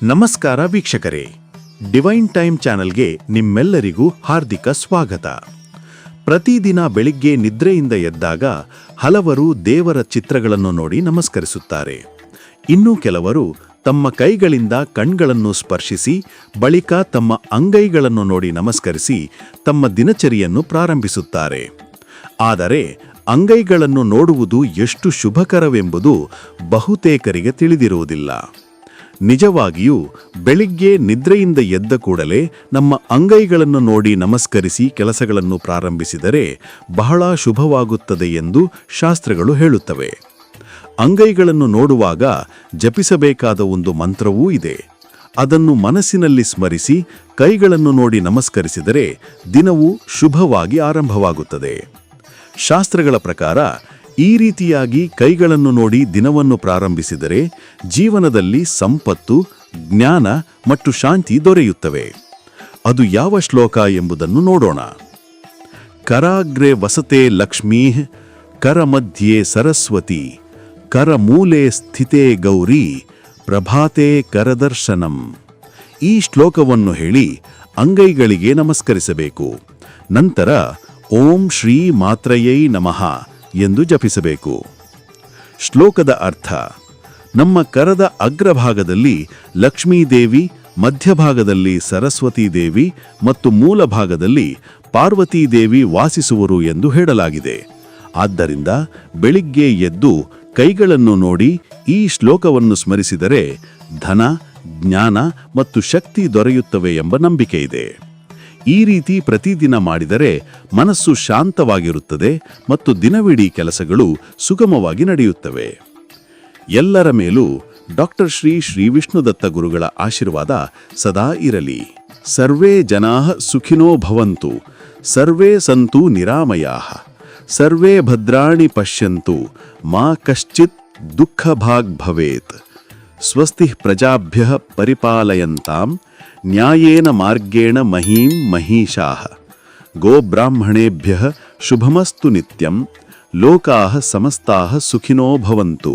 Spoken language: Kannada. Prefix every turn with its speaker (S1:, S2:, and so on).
S1: ನಮಸ್ಕಾರ ವೀಕ್ಷಕರೇ, ಡಿವೈನ್ ಟೈಮ್ ಚಾನೆಲ್ಗೆ ನಿಮ್ಮೆಲ್ಲರಿಗೂ ಹಾರ್ದಿಕ ಸ್ವಾಗತ. ಪ್ರತಿದಿನ ಬೆಳಿಗ್ಗೆ ನಿದ್ರೆಯಿಂದ ಎದ್ದಾಗ ಹಲವರು ದೇವರ ಚಿತ್ರಗಳನ್ನು ನೋಡಿ ನಮಸ್ಕರಿಸುತ್ತಾರೆ. ಇನ್ನು ಕೆಲವರು ತಮ್ಮ ಕೈಗಳಿಂದ ಕಣ್ಗಳನ್ನು ಸ್ಪರ್ಶಿಸಿ ಬಳಿಕ ತಮ್ಮ ಅಂಗೈಗಳನ್ನು ನೋಡಿ ನಮಸ್ಕರಿಸಿ ತಮ್ಮ ದಿನಚರಿಯನ್ನು ಪ್ರಾರಂಭಿಸುತ್ತಾರೆ. ಆದರೆ ಅಂಗೈಗಳನ್ನು ನೋಡುವುದು ಎಷ್ಟು ಶುಭಕರವೆಂಬುದು ಬಹುತೇಕರಿಗೆ ತಿಳಿದಿರುವುದಿಲ್ಲ. ನಿಜವಾಗಿಯೂ ಬೆಳಿಗ್ಗೆ ನಿದ್ರೆಯಿಂದ ಎದ್ದ ಕೂಡಲೇ ನಮ್ಮ ಅಂಗೈಗಳನ್ನು ನೋಡಿ ನಮಸ್ಕರಿಸಿ ಕೆಲಸಗಳನ್ನು ಪ್ರಾರಂಭಿಸಿದರೆ ಬಹಳ ಶುಭವಾಗುತ್ತದೆ ಎಂದು ಶಾಸ್ತ್ರಗಳು ಹೇಳುತ್ತವೆ. ಅಂಗೈಗಳನ್ನು ನೋಡುವಾಗ ಜಪಿಸಬೇಕಾದ ಒಂದು ಮಂತ್ರವೂ ಇದೆ. ಅದನ್ನು ಮನಸ್ಸಿನಲ್ಲಿ ಸ್ಮರಿಸಿ ಕೈಗಳನ್ನು ನೋಡಿ ನಮಸ್ಕರಿಸಿದರೆ ದಿನವೂ ಶುಭವಾಗಿ ಆರಂಭವಾಗುತ್ತದೆ. ಶಾಸ್ತ್ರಗಳ ಪ್ರಕಾರ ಈ ರೀತಿಯಾಗಿ ಕೈಗಳನ್ನು ನೋಡಿ ದಿನವನ್ನು ಪ್ರಾರಂಭಿಸಿದರೆ ಜೀವನದಲ್ಲಿ ಸಂಪತ್ತು, ಜ್ಞಾನ ಮತ್ತು ಶಾಂತಿ ದೊರೆಯುತ್ತವೆ. ಅದು ಯಾವ ಶ್ಲೋಕ ಎಂಬುದನ್ನು ನೋಡೋಣ. ಕರಾಗ್ರೆ ವಸತೆ ಲಕ್ಷ್ಮೀ, ಕರಮಧ್ಯೆ ಸರಸ್ವತಿ, ಕರಮೂಲೆ ಸ್ಥಿತೇ ಗೌರಿ, ಪ್ರಭಾತೆ ಕರದರ್ಶನಂ. ಈ ಶ್ಲೋಕವನ್ನು ಹೇಳಿ ಅಂಗೈಗಳಿಗೆ ನಮಸ್ಕರಿಸಬೇಕು. ನಂತರ ಓಂ ಶ್ರೀ ಮಾತ್ರಯೈ ನಮಃ ಎಂದು ಜಪಿಸಬೇಕು. ಶ್ಲೋಕದ ಅರ್ಥ: ನಮ್ಮ ಕರದ ಅಗ್ರಭಾಗದಲ್ಲಿ ಲಕ್ಷ್ಮೀದೇವಿ, ಮಧ್ಯಭಾಗದಲ್ಲಿ ಸರಸ್ವತೀ ದೇವಿ ಮತ್ತು ಮೂಲ ಭಾಗದಲ್ಲಿ ಪಾರ್ವತೀದೇವಿ ವಾಸಿಸುವರು ಎಂದು ಹೇಳಲಾಗಿದೆ. ಆದ್ದರಿಂದ ಬೆಳಿಗ್ಗೆ ಎದ್ದು ಕೈಗಳನ್ನು ನೋಡಿ ಈ ಶ್ಲೋಕವನ್ನು ಸ್ಮರಿಸಿದರೆ ಧನ, ಜ್ಞಾನ ಮತ್ತು ಶಕ್ತಿ ದೊರೆಯುತ್ತವೆ ಎಂಬ ನಂಬಿಕೆ ಇದೆ. ಈ ರೀತಿ ಪ್ರತಿದಿನ ಮಾಡಿದರೆ ಮನಸ್ಸು ಶಾಂತವಾಗಿರುತ್ತದೆ ಮತ್ತು ದಿನವಿಡೀ ಕೆಲಸಗಳು ಸುಗಮವಾಗಿ ನಡೆಯುತ್ತವೆ. ಎಲ್ಲರ ಮೇಲೂ ಡಾಕ್ಟರ್ ಶ್ರೀ ವಿಷ್ಣುದತ್ತ ಗುರುಗಳ ಆಶೀರ್ವಾದ ಸದಾ ಇರಲಿ. ಸರ್ವೇ ಜನಾಃ ಸುಖಿನೋ ಭವಂತು, ಸರ್ವೇ ಸಂತು ನಿರಾಮಯಾಃ, ಸರ್ವೇ ಭದ್ರಾಣಿ ಪಶ್ಯಂತು, ಮಾ ಕಶ್ಚಿತ್ ದುಃಖಭಾಗ್ ಭವೇತ್. ಸ್ವಸ್ತಿ ಪ್ರಜಾಭ್ಯಃ ಪರಿಪಾಲಯಂತಾಂ ನ್ಯಾಯೇನ ಮಾರ್ಗೇಣ ಮಹೀಂ ಮಹೀಷಾಃ. ಗೋಬ್ರಾಹ್ಮಣೇಭ್ಯಃ ಶುಭಮಸ್ತು ನಿತ್ಯಂ. ಲೋಕಾಃ ಸಮಸ್ತಾಃ ಸುಖಿನೋ ಭವಂತು.